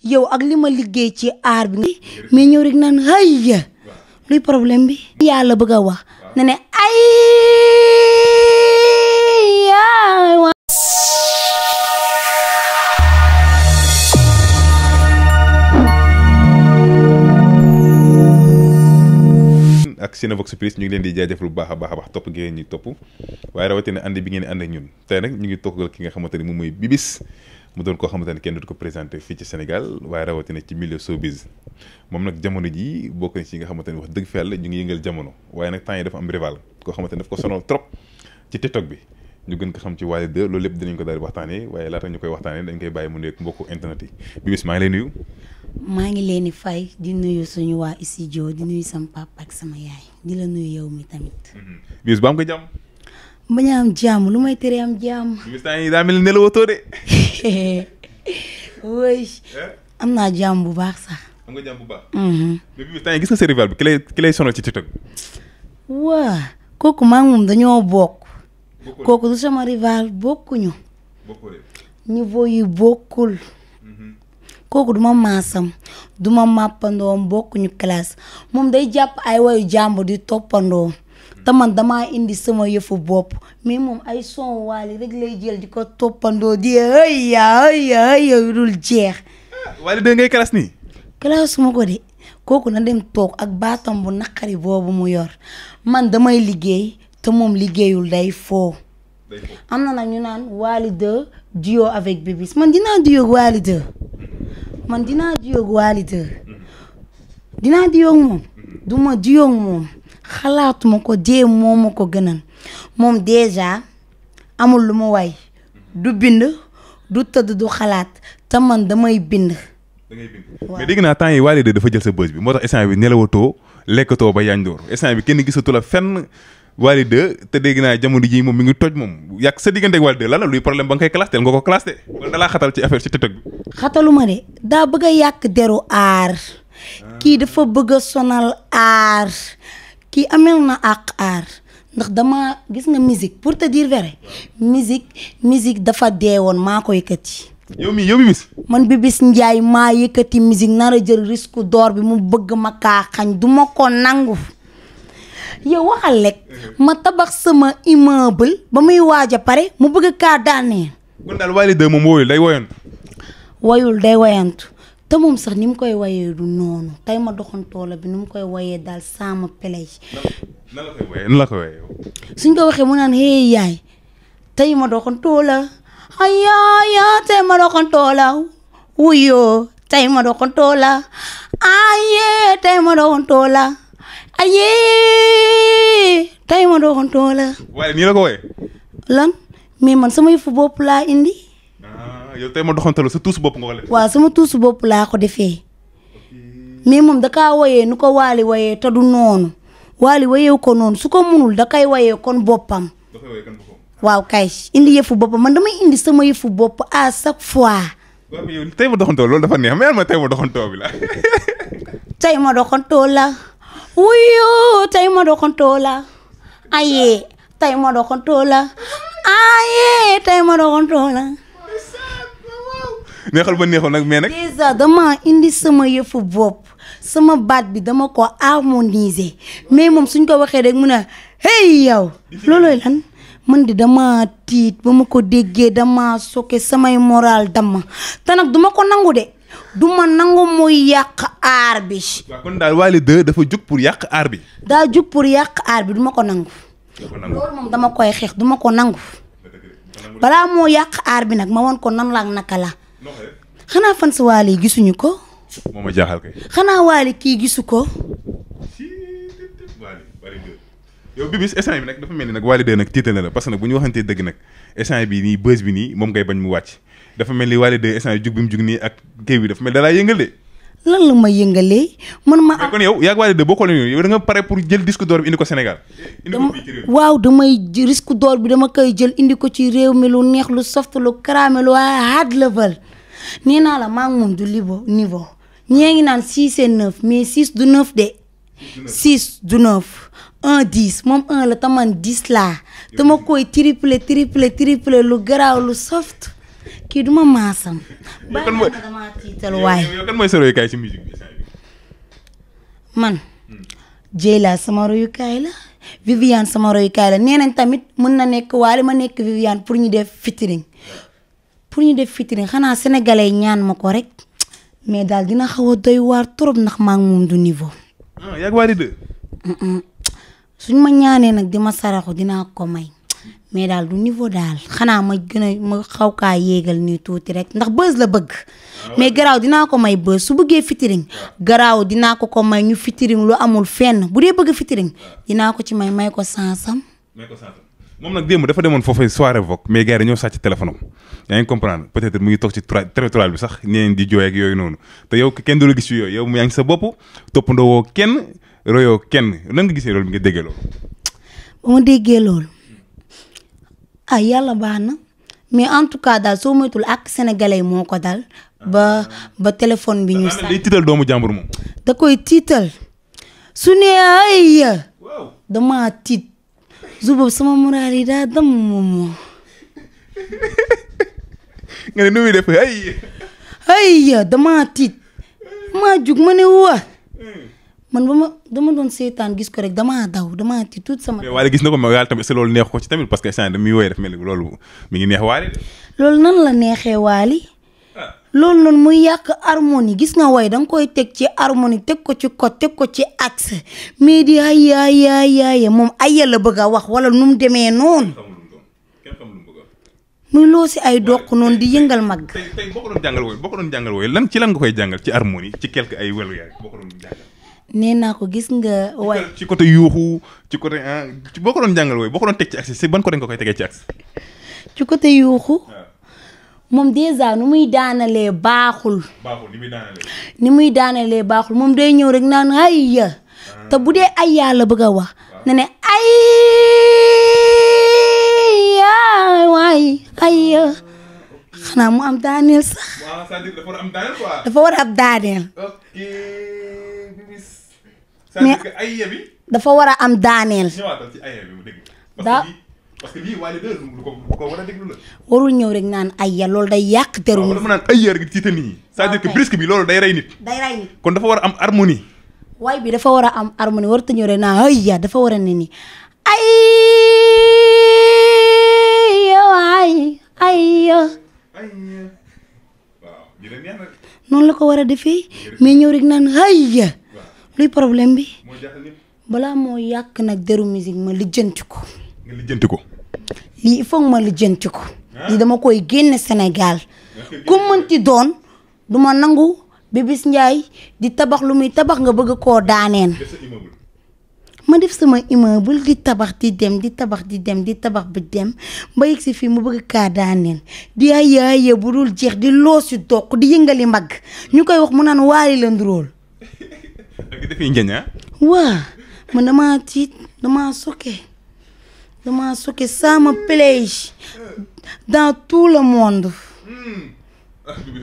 yow ak li ma liggéey ci aar bi mais ñëw rek naan hayya luy problème bi yàlla bëgg a wax ne ne ay ak Cinevox Plus ñu ngi leen di jaajëfal bu baax a baax topp ngeen ñi topp waaye rawatina ànd bi ngeen ànd ak ñun tey nag ñu ngi toogal ki nga xamante ni moom mooy Bibis mu doon koo xamante ni kenn du ko présenté fii ci Sénégal waaye rawatina ci milieu showbiz moom nag jamono jii bokk na ci nga xamante ni wax dëgg fa yàlla ñu ngi yëngal jamono waaye nag temps yi dafa am rival koo xamante ni daf ko sonal trop ci TikTok bi ñu gën ko xam ci Wally 2 loolu lépp dinañ ko daal di waxtaanee waaye laata ñu koy waxtaanee dañ koy bàyyi mu nekk mbokku internet yi Bibis maa ngi lay nuyu. maa ngi leen di fay di nuyu suñu waa studio di nuyu sama papa ak sama yaay di la nuyu yow mi tamit. Bibis ba am ko jàmm. bañ a am jàmm lu may tere am jàmm. Bibis temps yi daa mel ni nelawatoo de. oui am naa jàmm bu baax sax. am nga jàmm bu baax. mais Bibis temps yi gis nga sa rival bi ki lay sonal ci TikTok bi. waa kooku maa ngi moom dañoo bokk. kooku du sama rival bokkuñu. niveau yi bokkul. kooku duma maasam duma màppandoom bokkuñu classe moom day jàpp ay wayu jàmbur di toppandoo te man damaa indi sama yëfu bopp mais moom ay son Wally rek lay jël di ko toppandoo di aya yu dul jeex. Wally 2 ngay classe nii. classe ma ko de kooku na dem toog ak baatam bu naqari boobu mu yor man damay liggéey te moom liggéeyul day foo. am na nag ñu naan Wally 2 duo avec Bibis man dinaa duo ak Wally 2. man dinaa diyoog Wally 2 dinaa diyoog moom du ma diyoog moom xalaatuma ko dee moo ma ko gënal moom déjà amul lu ma way du bind du tëdd du xalaat te man damay bind. mais dégg naa temps yi Wally 2 dafa jël sa bës bi moo tax instant bi nelawatoo lekkatoo ba yandoor instant bi kenn gisatu la fenn Wally 2 te dégg naa jamono ji moom mi ngi toj moom yàq sa diggante ak Wally 2 lan la luy problème ba nga koy classe teel nga ko classe de wala dalaa xatal ci affaire ci TikTok bi. xataluma de daa bëgg a yàq deru aar kii dafa bëgg a sonal aar kii amel na àq aar ndax dama gis nga musique pour te dire vrai musique dafa deewoon maa ko yëkkati. yow Bibis. man Bibis Ndiaye maa yëkkati musique nar a jël risque d'or bi mu bëgg ma kaa xañ du ma ko nangu. yow waxal lekk ma tabax sama immeuble ba muy waaj a pare mu bëgg kaa daaneel. kon daal Wally 2 moom woyul day woyantu. woyul day woyantu te moom sax ni mu koy woyee du noonu tey ma doxantoo la bi ni mu koy woyee daal sama pelej. nan la koy woyee suñ ko waxee mu naan hey yaay tey ma doxantoo la ayaaya tey ma doxantoo la wuyoo tey ma doxantoo la ayee tey ma doxantoo la. ayee tey ma doxantoo la. waaye nii la ko wooyee. lan mais man sama yëfu bopp laa indi. yow tey ma doxantoo la sa tuusu bopp nga ko def. waaw sama tuusu bopp laa ko defee. mais moom da kaa woyee nu ko Wally woyee te du noonu Wally woyee ko noonu su ko munul da kay woyee kon boppam. waaw kay indi yëfu boppam man damay indi sama yëfu bopp à chaque fois. waaw mais yow tey ma doxantoo loolu dafa neex mais ma tey ma doxantoo bi la. tey ma doxantoo la. wuyu tey ma doxantoo la. ayee tey ma doxantoo la. ayee tey ma doxantoo la. neexal ba neexul nag mais nag. déjà dama indi sama yëfu bopp sama baat bi dama ko harmoniser mais moom suñ ko waxee rek mu ne hey yow loolooy lan man di dama tiit ba ma ko déggee dama sokke samay moral dama te nag duma ko nangu de duma nangu muy yàq aar bi. waaw kon daal Wally 2 dafa jug pour yàq aar bi. daa jug pour yàq aar bi duma ko nangu. loolu moom dama koy xeex duma ko nangu. balaa moo yàq aar bi nag ma won ko nan la ak naka la. xanaa fan sa Wally gisuñu ko. moo ma jaaxal kay. xanaa Wally kii gisu ko. yow Bibis instant bi nag dafa mel ni nag Wally 2 nag tiital na la parce que nag bu ñu waxantee dëgg nag instant bi nii buzz bi nii moom ngay bañ mu wàcc dafa mel ni Wally 2 instant yi jug bi mu jug nii ak kii bi dafa mel dalaa yëngal de. lan la ma yëngalee man ma. mais kon yow yaa ngi Wally 2 boo ko yow da nga pare pour jël disque d'or bi indi ko Sénégal. indi ko fii ci réew mi waaw damay disque d'or bi dama koy jël indi ko ci réew mi lu neex lu soft lu caramel lu hard level nee naa la maa ngi moom du niveau ñee ngi naan 6 et 9 mais 6 du 9 de. 6 du 9 1 10 moom 1 la taman 10 laa dama koy triplé lu garaaw lu soft kii duma maasam. yow kan mooy damaa tiital waaye. yow kan mooy sa royukaay ci musique bi. man. Dieyla sama royukaay la. Viviane sama royukaay la nee nañ tamit mën na nekk Wally ma nekk Viviane pour ñu def featuring. Xanaa sénégalais ñaan ma ko rek mais daal dina xaw a doy waar trop ndax maa ngi moom du niveau. yaa ngi Wally 2. suñ ma ñaanee nag di ma saraxu dinaa ko may mais daal du niveau daal xanaa ma xaw kaa yéegal nii tuuti rek ndax buzz la bëgg. mais garaaw dinaa ko may buzz su bëggee featuring garaaw dinaa ko may ñu featuring lu amul fenn bu dee bëgg featuring dinaa ko ci may ko sansam. moom nag démb dafa demoon foofu soirée Vogue mais gars yi dañoo sàcc téléphone am yaa ngi comprendre peut-être mu ngi toog ci territoire bi sax ñeneen di jooy ak yooyu noonu te yow kenn du la gis ci yooyu yow mu yaa ngi sa bopp toppandoo woo kenn royoo kenn nan nga gisee loolu bi nga déggee loolu. ba ma déggee loolu yàlla baax na mais en tout cas daal soo moytul ak sénégalais moo ko dal ba téléphone bi ñu. day tiital doomu jàmbur moom. da koy tiital su ne ay dama tiit. Zubab sama moral yi daa dam moom. nga ne nu muy def dama tiit maa jug ma ne waa man dama doon seetaan gis ko rek dama daw dama tiit tuuti sama. mais Wally gis na ko mais yàlla tamit est-ce que loolu neex ko ci tamit parce que instant damuy woy def mel ni loolu mi ngi neex Wally. loolu nan la neexee Wally. loolu noonu muy yàq harmonie gis nga woy danga koy teg ci harmonie teg ko ci code teg ko ci axe mais di ay moom ay la bëgg a wax wala nu mu demee noonu muy loo si ay doq noonu di yëngal mag. tey boo ko doon jàngal woy lan nga koy jàngal ci harmonie ci quelque ay welu yaay boo ko doon jàngal. nee naa ko gis nga woy ci côté yuuxu ci côté boo ko doon jàngal woy boo ko doon teg ci axe si ban côté nga koy tegee ci axe. ci côté yuuxu. moom déjà nu muy daanalee baaxul. ni muy daanalee baaxul moom day ñëw rek naan ayya te bu dee ayya la bëgg a wax na ne ayya waay ayya xanaa mu am daaneel sax. dafa war a am daaneel. mais dafa war a am daaneel. parce que lii Wally 2 lu ko war a déglu la. warul ñëw rek naan ayya loolu day yàq teru. waaw dafa naan ayya rek tiital nit ñi. c'est-à-dire que brisque bi loolu day rey nit. kon dafa war a am harmonie. waay bi dafa war a am harmonie warut a ñëw rek naan ayya dafa war a ne nii ayya. waaw noonu la ko war a defee mais ñëw rek naan ayya luy problème bi. balaa moo yàq nag deru musique ma lijjanti ko. nga lijjanti ko. lii il faut ma lijjanti ko. lii dama koy génne Sénégal. ku mënti doon du ma nangu Bébis Ndiaye di tabax lu muy tabax nga bëgg koo daaneen. ma def sama immeuble di tabax di dem di tabax di dem di tabax bi dem ba yegg si fii mu bëgg kaa daaneel di ay bu dul jeex di loosi doq di yëngali mbagg ñu koy wax mu naan Wally la nduróol. ak di defi njëñ waa man damaa tiit damaa sokke ça me plaît dans tout le monde.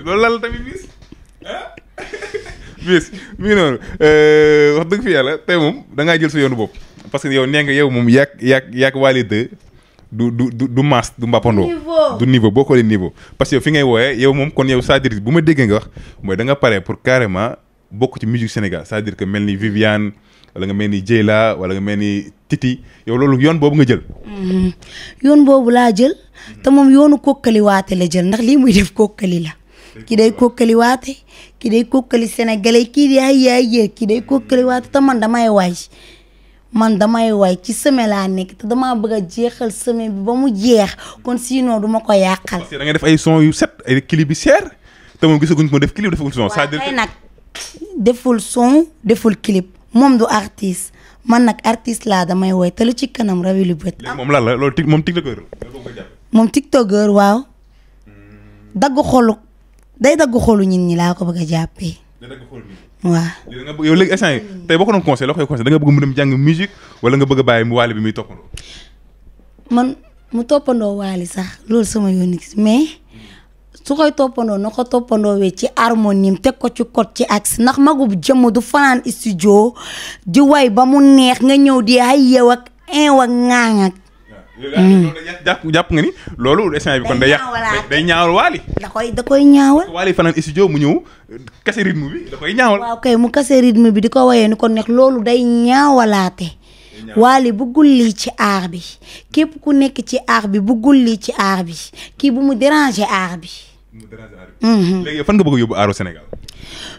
loolu la tamit bis bis mi ngi noonu wax dëgg fi yàlla tey moom da ngaa jël sa yoonu bopp parce que yow nee nga yow moom yàgg Wally 2 du maas du mbappandoo. du niveau boo xoolee niveau. parce que yow fi ngay wooyee yow moom kon yow c'est-à-dire bu ma déggee nga wax mooy da nga pare pour carrément bokk ci musique Sénégal c'est-à-dire que mel ni Viviane. wala nga mel ni Dieyla wala nga mel ni Titi yow loolu yoon boobu nga jël. yoon boobu laa jël te moom yoonu kokkaliwaate la jël ndax lii muy def kokkali la. kii day kokkaliwaate kii day kokkali sénégalais kii di ay kii day kokkaliwaate te man damay waay ci semaine laa nekk te damaa bëgg a jeexal semaine bi ba mu jeex kon sinon duma ko yàqal. parce que da ngay def ay son yu set ay clip bi seer te moom gisaguñ ko def clip defagul son. c'est-à-dire que nag deful son deful clip. moom du artiste man nag artiste laa damay woy te lu ci kanam rawi lu bët. moom lan la loolu moom tiktokeur la. moom tiktokeur waaw. day dagg xolu ñit ñi laa ko bëgg a jàppee. day dagg xolu ñit ñi. waaw. yow léegi instant yi tey boo ko doon conseil la koy conseil da nga bëgg mu dem jàng musique wala nga bëgg a bàyyi mu Wally bi muy toppandoo. man mu toppandoo Wally sax loolu sama yoon mais. su koy toppandoo na ko toppandoowee ci harmonie teg ko ci code ci axe ndax magub jëmm du fanaan studio di way ba mu neex nga ñëw di ay yow ak ŋaaŋ ak jàpp nga ni loolu instant bi kon day ñaawal Wally. da koy ñaawal. Wally fanaan studio mu ñëw kase rythme bi da koy ñaawal. waaw kay mu kase rythme bi di ko woyee ni ko nekk loolu day ñaawalaate. Wally bëggul lii ci aar bi képp ku nekk ci aar bi bëggul lii ci aar bi kii bu mu déranger aar bi. léegi fan nga bëgg a yóbbu aaru Sénégal.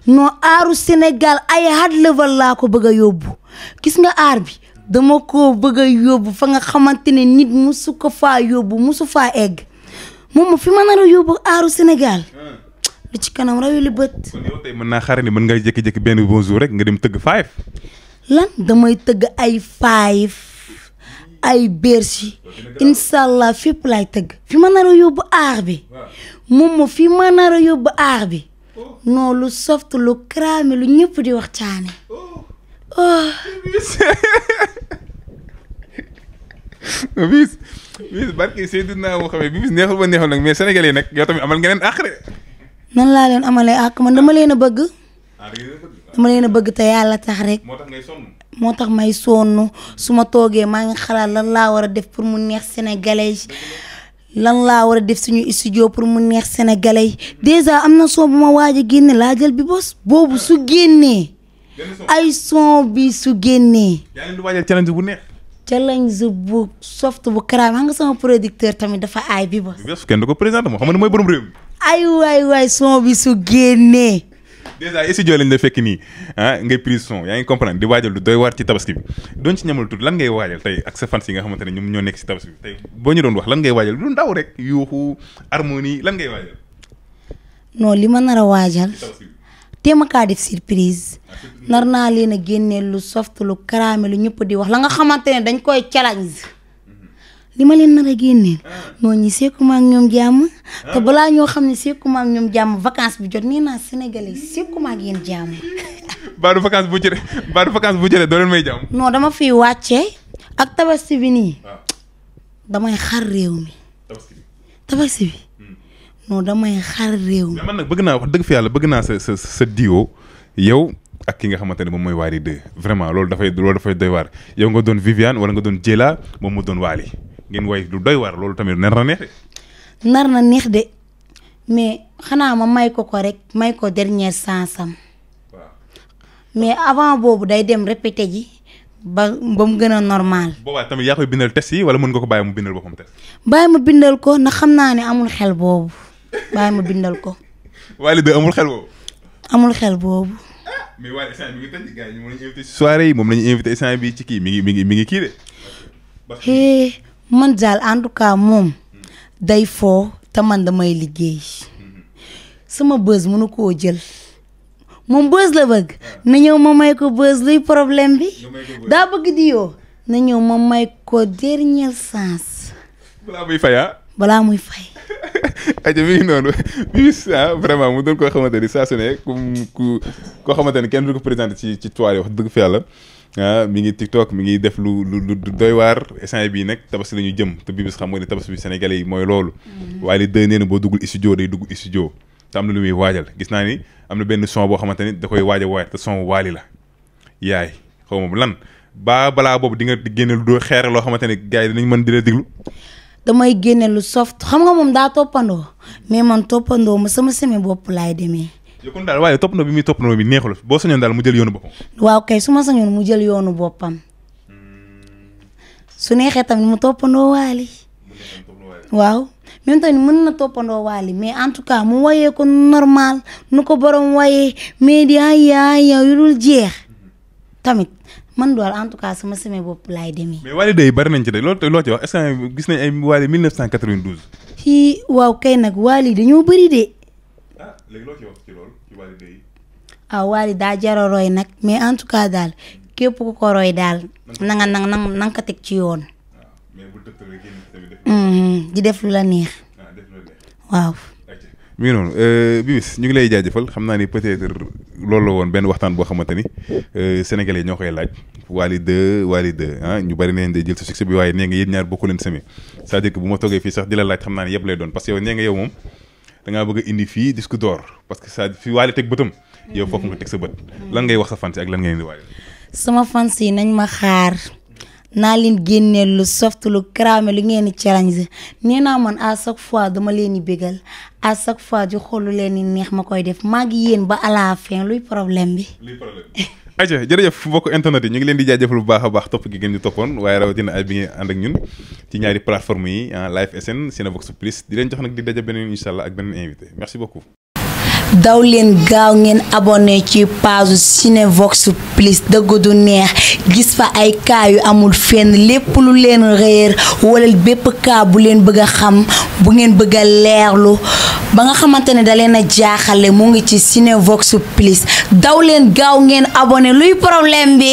non aaru Sénégal ay hard level laa ko bëgg a yóbbu gis nga aar bi dama ko bëgg a yóbbu fa nga xamante ne nit musu ko faa yóbbu musu faa egg moom fi ma nar a yóbbu aaru Sénégal lu ci kanam rayu li bët. kon yow tey mën naa xaar ni mën nga jékki-jékki benn bonjour rek nga dem tëgg 5. lan damay tëgg ay 5 ay Bercy inshallah fépp laay tëgg fi ma nar a yóbbu aar bi moom fi ma nar a yóbbu aar bi non lu soft lu cramé lu ñëpp di waxtaane. bis barki Seydina moo xamee bis neexul ba neexul nag mais sénégalais nag yow tamit amal ngeen àq de. nan laa leen amalee àq man dama leen a bëgg. dama leen a bëgg te yàlla tax rek. moo tax ngay sonn. moo tax may sonn su ma toogee maa ngi xalaat lan laa war a def pour mu neex sénégalais lan laa war a def suñu studio pour mu neex sénégalais déjà am na son bu ma waaj a génne laa jël bi bos boobu su génnee. ay son bi su génnee. yaa ngi waajal challenge bu neex. challenge bu soft bu karaam xam nga sama producteur tamit dafa aay bi bos. bi kenn du ko présenté moo xam ne mooy borom réew mi. ay waay son bi su génnee. déjà studio lañ la fekk nii ngay prise son yaa ngi comprendre di waajal lu doy waar ci tabaski bi doon ci ñamal tuuti lan ngay waajal tey ak sa fans yi nga xamante ne ñoom ñoo nekk si tabaski bi tey boo ñu doon wax lan ngay waajal lu ndaw rek yuuxu harmonie lan ngay waajal. non li ma nar a waajal. téema kaa def surprise nar naa leen a génneel lu soft lu karaame lu ñëpp di wax la nga xamante ne dañ koy challenge li ma leen nar a génneel noonu ñi sekkuma ak ñoom jàmm te balaa ñoo xam ne sekkuma ak ñoom jàmm vacance bi jot nee naa sénégalais sekkuma ak yéen jàmm. baadu vacance bu jëlee doo leen may jàmm. non dama fiy wàccee ak tabaski bi nii damay xar réew mi tabaski bi. non damay xar réew mi. mais man nag bëgg naa wax dëgg fi yàlla bëgg naa sa duo yow ak ki nga xamante ne moom mooy Wally 2 vraiment loolu dafay doy waar yow nga doon Viviane wala nga doon Dieyla moom mu doon Wally ngeen way lu doy waar loolu tamit nar na neex de. nar na neex de mais xanaa ma may ko rek may ko dernière chance am mais avant boobu day dem répété ji ba mu gën a normal. boobaa tamit yaa koy bindal test yi wala mën nga ko bàyyi mu bindal boppam test. bàyyi ma bindal ko ndax xam naa ne amul xel boobu bàyyi ma bindal ko. Wally 2 amul xel boobu. amul xel boobu. mais Wally instant bi ngi tëj gars yi moom la ñu invité si soirée yi moom la ñu invité instant bi ci kii mi ngi kii de. man daal en tout cas moom day foo te man damay liggéey sama buzz mënu koo jël. moom buzz la bëgg na ñëw ma may ko buzz luy problème bi daa bëgg di yoo na ñëw ma may ko dernière chance. balaa muy fay balaa muy fay. aja mi ngi noonu bis vraiment mu doon koo xamante ni saa su ne koo xamante ni kenn du ko présenté ci toile wax dëgg fi yàlla mi ngi TikTok mi ngi def lu doy waar instant bii nag tabaski la ñu jëm te bii bis xam nga ni tabaski bi sénégalais yi mooy loolu. Wally 2 nee na boo duggul studio day dugg studio te am na lu muy waajal gis naa ni am na benn son boo xamante ni da koy waaj te son Wally la yaay xaw ma lan balaa boobu di nga génne lu doo xeere loo xamante ni gars yi dinañ mën di la déglu. damay génne lu soft xam nga moom daa toppandoo mais man toppandoo ma sama semi bopp laay demee. yow kon daal waaye toppandoo bi muy toppandoo bi neexul boo sañoon daal mu jël yoonu boppam. waaw kay su ma sañoon mu jël yoonu boppam su neexee tamit mu toppandoo Wally waaw même tamit mën na toppandoo Wally mais en tout cas mu wayee ko normal nu ko borom wayee mais di ay yu dul jeex tamit man dool en tout cas sama semaine bopp laay demee. mais Wally 2 yi bari nañ ci de loolu loo ci wax est-ce que gis nañ ay Wally 1992. ci waaw kay nag Wally dañoo bëri de. léegi loo ci wax ci loolu ci Wally 2 yi. Wally daa jar a roy nag mais en tout cas daal képp ku ko roy daal na nga ko teg ci yoon. mais bu dëkk di def lu la neex. waaw. mi ngi noonu Bibis ñu ngi lay jaajëfal xam naa ni peut-être loolu la woon benn waxtaan boo xamante ni sénégalais yi ñoo koy laaj Wally 2 ñu bari nañ day jël sa succès bi waaye nee nga yéen ñaar bokku leen semé c'est-à-dire que bu ma toogee fii sax di la laaj xam naa ne yëpp lay doon parce que yow nee nga yow moom da ngaa bëgg a indi fii disque d'or parce que ça fi Wally teg bëtam yow foofu nga teg sa bët lan ngay wax sa fans yi ak lan ngay indi Wally sama fans yi nañ ma xaar naa leen génneel lu soft lu cramé lu ngeen di challenge nee naa man à chaque fois dama leen di bégal à chaque fois di xool lu leen di neex ma koy def maa ngi yéen ba à la fin luy problème bi. ayca jërëjëf mbokk internet yi ñu ngi leen di jaajëfal bu baax a baax topp gi ngeen ñu toppoon waaye rawatina ay bi ngeen ànd ak ñun ci ñaari plateforme yi Live SN Cinevox Plus di leen jox nag di daje beneen incha allah ak beneen invité merci beaucoup. daw leen gaaw ngeen abonné ci page Cinevox Plus dëgg du neex gis fa ay cas yu amul fenn lépp lu leen réer wala bépp cas bu leen bëgg a xam bu ngeen bëgg a leerlu ba nga xamante ne da leen a jaaxale mu ngi ci Cinevox Plus daw leen gaaw ngeen abonné luy problème bi.